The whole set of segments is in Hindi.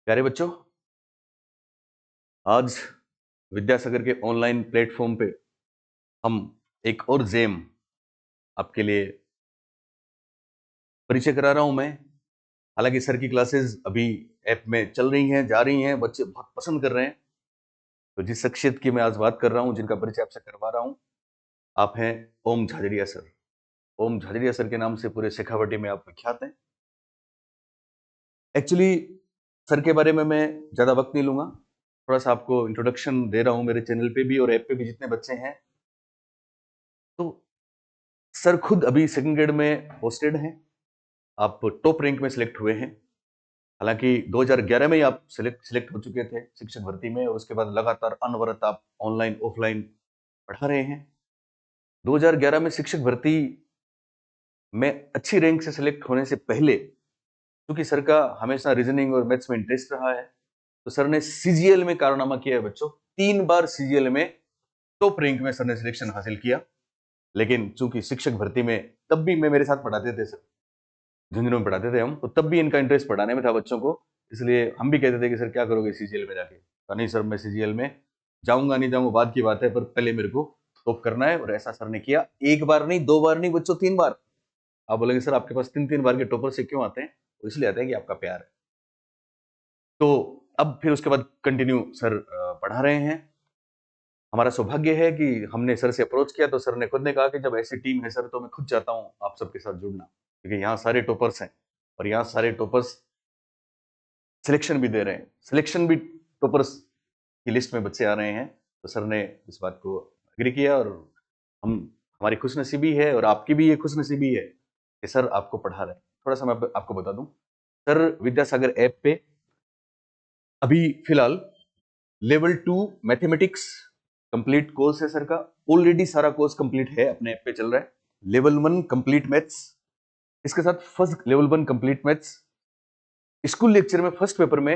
प्यारे बच्चों, आज विद्यासागर के ऑनलाइन प्लेटफॉर्म पे हम एक और जेम आपके लिए परिचय करा रहा हूं मैं। हालांकि सर की क्लासेस अभी ऐप में चल रही हैं, जा रही हैं, बच्चे बहुत पसंद कर रहे हैं। तो जिस शख्सियत की मैं आज बात कर रहा हूं, जिनका परिचय आपसे करवा रहा हूं, आप हैं ओम झाझड़िया सर। ओम झाझड़िया सर के नाम से पूरे शेखावटी में आप विख्यात हैं। एक्चुअली सर के बारे में मैं ज्यादा वक्त नहीं लूंगा, थोड़ा सा आपको इंट्रोडक्शन दे रहा हूं। मेरे चैनल पे भी और ऐप पे भी जितने बच्चे हैं, तो सर खुद अभी सेकंड ग्रेड में पोस्टेड हैं। आप टॉप रैंक में सिलेक्ट हुए हैं। हालांकि 2011 में ही आप सिलेक्ट हो चुके थे शिक्षक भर्ती में, और उसके बाद लगातार अनवरत आप ऑनलाइन ऑफलाइन पढ़ा रहे हैं। 2011 में शिक्षक भर्ती में अच्छी रैंक से सिलेक्ट होने से पहले, क्योंकि सर का हमेशा रीजनिंग और मैथ्स में इंटरेस्ट रहा है, तो सर ने सीजीएल में कारनामा किया है बच्चों। 3 बार सीजीएल में टॉप रैंक में सर ने सिलेक्शन हासिल किया। लेकिन चूंकि शिक्षक भर्ती में तब भी मैं मेरे साथ पढ़ाते थे सर, झुंझुनू में पढ़ाते थे हम, तो तब भी इनका इंटरेस्ट पढ़ाने में था बच्चों को। इसलिए हम भी कहते थे कि सर क्या करोगे सीजीएल में जाके। कहा नहीं सर, मैं सीजीएल में जाऊंगा नहीं जाऊंगा बाद की बात है, पर पहले मेरे को टॉप करना है। और ऐसा सर ने किया। एक बार नहीं, 2 बार नहीं बच्चों, 3 बार। आप बोलेंगे सर आपके पास 3 बार के टॉपर से क्यों आते हैं? तो इसलिए आते हैं कि आपका प्यार है। तो अब फिर उसके बाद कंटिन्यू सर पढ़ा रहे हैं। हमारा सौभाग्य है कि हमने सर से अप्रोच किया, तो सर ने खुद ने कहा कि जब ऐसी टीम है सर, तो मैं खुद चाहता हूं आप सबके साथ जुड़ना, क्योंकि यहाँ सारे टॉपर्स हैं और यहाँ सारे टॉपर्स सिलेक्शन भी दे रहे हैं। सिलेक्शन भी टॉपर्स की लिस्ट में बच्चे आ रहे हैं। तो सर ने इस बात को एग्री किया, और हम हमारी खुशनसीबी है और आपकी भी ये खुशनसीबी है कि सर आपको पढ़ा रहे हैं। थोड़ा सा मैं आपको बता दूं, सर विद्यासागर ऐप पे अभी फिलहाल लेवल 2 मैथमेटिक्स कंप्लीट कोर्स है सर का। ऑलरेडी सारा कोर्स कंप्लीट है, अपने ऐप पे चल रहा है। लेवल 1 कंप्लीट मैथ्स, इसके साथ first level 1 complete maths. School lecture में फर्स्ट पेपर में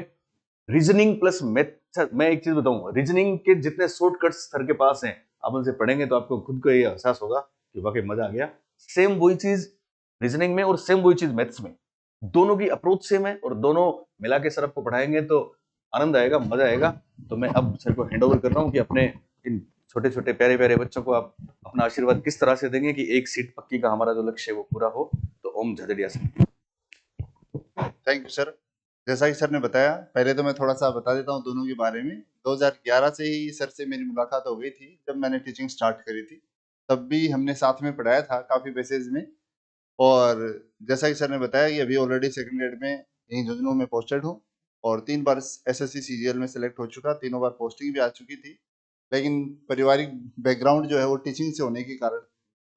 रीजनिंग प्लस मैथ। मैं एक चीज बताऊं, रीजनिंग के जितने शॉर्टकट्स सर के पास हैं, आप उनसे पढ़ेंगे तो आपको खुद को ये एहसास होगा कि वाकई मजा आ गया। सेम वही चीज रीजनिंग में और सेम वही चीज मैथ्स में, दोनों की अप्रोच सेम है, और दोनों मिला के सर आपको पढ़ाएंगे तो आनंद आएगा, मजा आएगा। तो मैं अब सर को हैंड ओवर कर रहा हूँ कि अपने इन छोटे छोटे प्यारे प्यारे बच्चों को आप अपना आशीर्वाद किस तरह से देंगे कि एक सीट पक्की का हमारा जो लक्ष्य है वो पूरा हो। तो Om Jhajharia sir. Thank you sir. जैसा कि सर ने बताया, पहले तो मैं थोड़ा सा बता देता हूँ दोनों के बारे में। 2011 से ही सर से मेरी मुलाकात हो गई थी जब मैंने टीचिंग स्टार्ट करी थी। तब भी हमने साथ में पढ़ाया था काफ़ी बेसिस में। और जैसा कि सर ने बताया कि अभी ऑलरेडी सेकंड ग्रेड में यहीं झुंझुनू में पोस्टेड हूँ, और 3 बार एसएससी सीजीएल में सेलेक्ट हो चुका। तीनों बार पोस्टिंग भी आ चुकी थी। लेकिन पारिवारिक बैकग्राउंड जो है वो टीचिंग से होने के कारण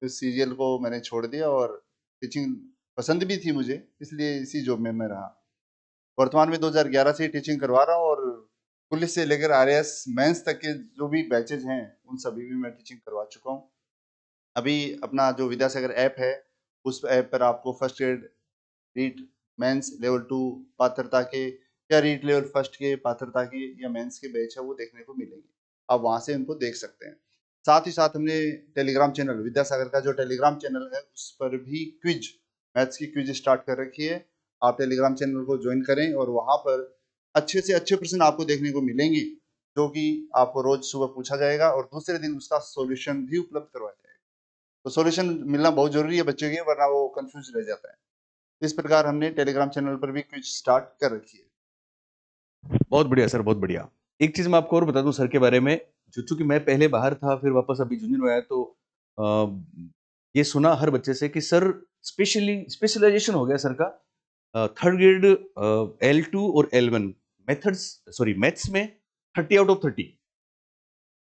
इस सीजीएल को मैंने छोड़ दिया, और टीचिंग पसंद भी थी मुझे, इसलिए इसी जॉब में मैं रहा। वर्तमान में 2011 से ही टीचिंग करवा रहा हूँ, और पुलिस से लेकर आरएएस मेंस तक के जो भी बैचेज हैं उन सभी में मैं टीचिंग करवा चुका हूँ। अभी अपना जो विद्यासागर ऐप है, उस ऐप पर आपको first grade REET mains level 2 पात्रता के, या रीट लेवल फर्स्ट के पात्रता के, या मेंस के बैच है वो देखने को मिलेंगे। आप वहां से उनको देख सकते हैं। साथ ही साथ हमने टेलीग्राम चैनल, विद्यासागर का जो टेलीग्राम चैनल है, उस पर भी क्विज, मैथ्स की क्विज स्टार्ट कर रखी है। आप टेलीग्राम चैनल को ज्वाइन करें, और वहां पर अच्छे से अच्छे प्रश्न आपको देखने को मिलेंगे, जो कि आपको रोज सुबह पूछा जाएगा, और दूसरे दिन उसका सॉल्यूशन भी उपलब्ध करवाया जाएगा। तो सॉल्यूशन मिलना बहुत जरूरी है बच्चों के, वरना वो कंफ्यूज रह जाता है। इस प्रकार हमने टेलीग्राम चैनल पर भी क्विज स्टार्ट कर रखी है। बहुत बढ़िया सर, बहुत बढ़िया। एक चीज मैं आपको और बता दूं सर के बारे में। जो चूंकि मैं पहले बाहर था, फिर वापस अभी झुंझुनू आया, तो ये सुना हर बच्चे से कि सर स्पेशलाइजेशन हो गया सर का। थर्ड ग्रेड L2 और L1 मेथड्स, सॉरी मैथ्स में 30 आउट ऑफ 30।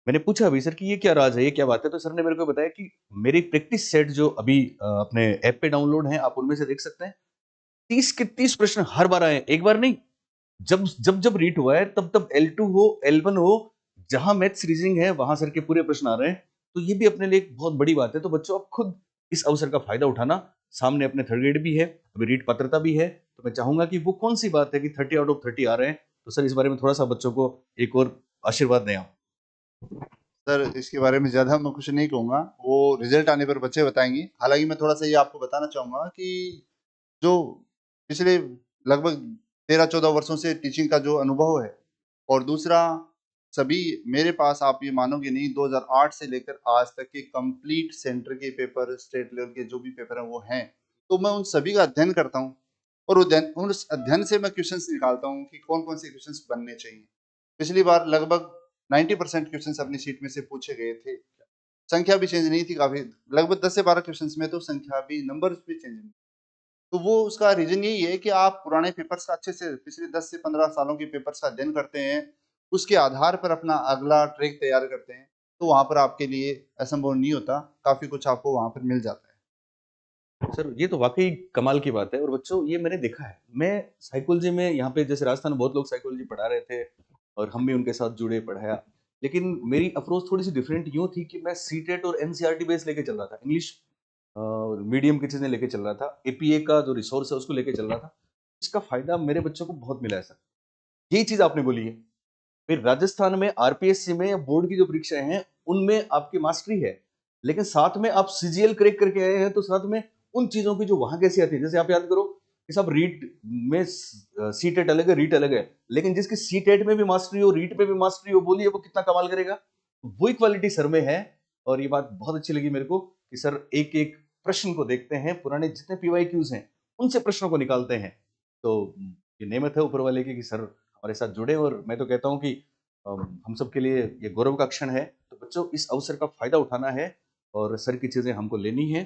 मैंने पूछा अभी सर कि ये क्या राज है, ये क्या बात है? तो सर ने मेरे को बताया कि मेरी प्रैक्टिस सेट जो अभी अपने ऐप पे डाउनलोड है, आप उनमें से देख सकते हैं। 30 के 30 प्रश्न हर बार आए, एक बार नहीं। जब जब जब रीट हुआ है, तब तब L2 हो, L1 हो, जहां मैथ्स रीजनिंग है वहां सर के पूरे प्रश्न आ रहे हैं। तो ये भी अपने लिए एक बहुत बड़ी बात है। तो बच्चों, आप खुद इस अवसर का फायदा उठाना। सामने अपने थर्ड ग्रेड भी है, अभी रीट पात्रता भी है। तो मैं चाहूंगा कि वो कौन सी बात है कि 30 आउट ऑफ 30 आ रहे हैं। तो सर इस बारे में थोड़ा सा बच्चों को एक और आशीर्वाद दें आप। सर इसके बारे में ज़्यादा मैं कुछ नहीं कहूँगा, वो रिजल्ट आने पर बच्चे बताएंगे। हालांकि मैं थोड़ा सा ये आपको बताना चाहूँगा कि जो पिछले लगभग 13-14 वर्षों से टीचिंग का जो अनुभव है, और दूसरा सभी मेरे पास आप ये मानोगे नहीं 2008 से लेकर आज तक के कंप्लीट सेंटर के पेपर, स्टेट लेवल के जो भी पेपर हैं वो हैं। तो मैं उन सभी का अध्ययन करता हूँ और उस अध्ययन से मैं क्वेश्चंस निकालता हूँ कि कौन-कौन से क्वेश्चंस बनने चाहिए। पिछली बार लगभग 90% क्वेश्चंस अपनी शीट में से पूछे गए थे। संख्या भी चेंज नहीं थी काफ़ी, लगभग 10 से 12 क्वेश्चंस में तो संख्या भी, नंबर्स भी चेंज नहीं। तो वो उसका रीज़न यही है कि आप पुराने पेपर्स का अच्छे से पिछले 10 से 15 सालों के पेपर्स का अध्ययन करते हैं, उसके आधार पर अपना अगला ट्रैक तैयार करते हैं, तो वहाँ पर आपके लिए असंभव नहीं होता, काफ़ी कुछ आपको वहाँ पर मिल जाता है। सर ये तो वाक़ई कमाल की बात है और बच्चों ये मैंने देखा है। मैं साइकोलॉजी में यहाँ पे जैसे राजस्थान में बहुत लोग साइकोलॉजी पढ़ा रहे थे और हम भी उनके साथ जुड़े, पढ़ाया। लेकिन मेरी अप्रोच थोड़ी-सी डिफरेंट यूँ थी कि मैं सीटेट और एनसीईआरटी बेस लेके चल रहा था। इंग्लिश मीडियम की चीज़ें लेके चल रहा था। एपीए का जो रिसोर्स है उसको लेके चल रहा था। इसका फ़ायदा मेरे बच्चों को बहुत मिला है सर। यही चीज़ आपने बोली है। फिर राजस्थान में आरपीएससी में या बोर्ड की जो परीक्षाएँ हैं, उनमें आपकी मास्टरी है। लेकिन साथ में आप सीजीएल क्रैक करके आए हैं, तो साथ में उन चीज़ों की जो वहाँ कैसी आती है, जैसे आप याद करो कि साहब रीट में सीटेट अलग है, रीट अलग है। लेकिन जिसकी सीटेट में भी मास्टरी हो, रीट में भी मास्टरी हो, बोलिए वो कितना कमाल करेगा? वही क्वालिटी सर में है और ये बात बहुत अच्छी लगी मेरे को कि सर एक-एक प्रश्न को देखते हैं, पुराने जितने पीवाईक्यूज़ हैं, उनसे प्रश्नों को निकालते हैं। तो ये नेमत है ऊपर वाले की कि सर हमारे साथ जुड़े और मैं तो कहता हूँ कि हम सब के लिए ये गौरव का क्षण है। तो बच्चों इस अवसर का फ़ायदा उठाना है और सर की चीज़ें हमको लेनी है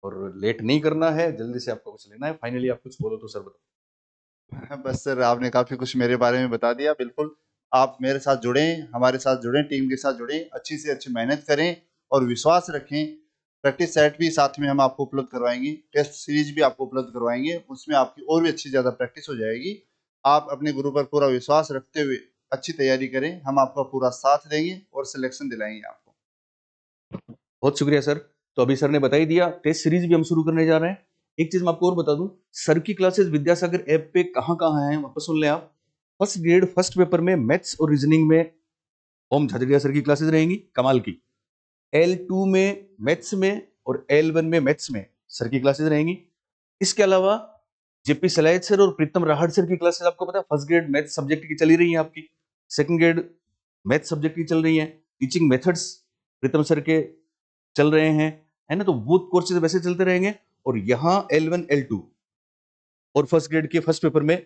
और लेट नहीं करना है, जल्दी से आपको कुछ लेना है। फाइनली आप कुछ बोलो तो सर बताओ? बस सर आपने काफ़ी कुछ मेरे बारे में बता दिया, बिल्कुल। आप मेरे साथ जुड़ें, हमारे साथ जुड़ें, टीम के साथ जुड़ें, अच्छी से अच्छी मेहनत करें और विश्वास रखें। प्रैक्टिस सेट भी साथ में हम आपको उपलब्ध करवाएँगे, टेस्ट सीरीज़ भी आपको उपलब्ध करवाएँगे, उसमें आपकी और भी अच्छी ज़्यादा प्रैक्टिस हो जाएगी। आप अपने गुरु पर पूरा विश्वास रखते हुए अच्छी तैयारी करें, हम आपका पूरा साथ देंगे और सिलेक्शन दिलाएँगे आपको। बहुत शुक्रिया सर। तो अभी सर ने बता ही दिया, टेस्ट सीरीज़ भी हम शुरू करने जा रहे हैं। एक चीज़ मैं आपको और बता दूँ, सर की क्लासेस विद्यासागर ऐप पे कहाँ-कहाँ हैं, वापस सुन लें आप। फर्स्ट ग्रेड फर्स्ट पेपर में मैथ्स और रीज़निंग में ओम झाझड़िया सर की क्लासेस रहेंगी, कमाल की। L2 में मैथ्स में और L1 में मैथ्स में सर की क्लासेस रहेंगी। इसके अलावा जेपी सलायत सर और प्रीतम राहड़ सर की क्लासेस आपको पता है फर्स्ट ग्रेड मैथ सब्जेक्ट की चली रही है आपकी, सेकंड ग्रेड मैथ सब्जेक्ट की चल रही है, टीचिंग मेथड्स प्रीतम सर के चल रहे हैं, है ना? तो वो कोर्सेज वैसे चलते रहेंगे और यहाँ L1 L2 और फर्स्ट ग्रेड के फर्स्ट पेपर में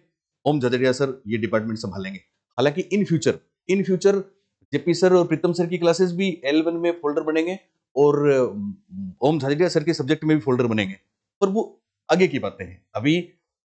ओम झदड़िया सर ये डिपार्टमेंट संभालेंगे। हालांकि इन फ्यूचर जेपी सर और प्रीतम सर की क्लासेस भी L1 में फोल्डर बनेंगे और ओम झाझड़िया सर के सब्जेक्ट में भी फोल्डर बनेंगे, पर वो आगे की बातें हैं। अभी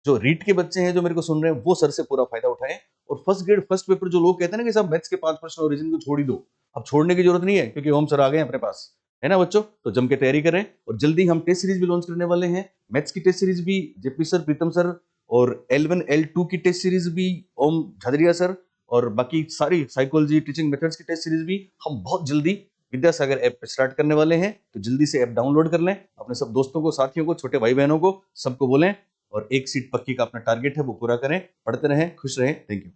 जो रीट के बच्चे हैं जो मेरे को सुन रहे हैं वो सर से पूरा फायदा उठाएं और फर्स्ट ग्रेड फर्स्ट पेपर जो लोग कहते हैं ना कि साहब मैथ्स के 5 प्रश्न और रीजन को छोड़ ही दो, अब छोड़ने की जरूरत नहीं है क्योंकि ओम सर आ गए हैं अपने पास, है ना बच्चों? तो जम के तैयारी करें और जल्दी हम टेस्ट सीरीज भी लॉन्च करने वाले हैं। मैथ्स की टेस्ट सीरीज भी जेपी सर, प्रीतम सर और L1 L2 की टेस्ट सीरीज भी ओम झाझड़िया सर और बाकी सारी साइकोलॉजी टीचिंग मेथड्स की टेस्ट सीरीज भी हम बहुत जल्दी विद्यासागर ऐप पे स्टार्ट करने वाले हैं। तो जल्दी से ऐप डाउनलोड कर लें, अपने सब दोस्तों को, साथियों को, छोटे भाई बहनों को सबको बोलें और एक सीट पक्की का अपना टारगेट है वो पूरा करें। पढ़ते रहें, खुश रहें। Thank you.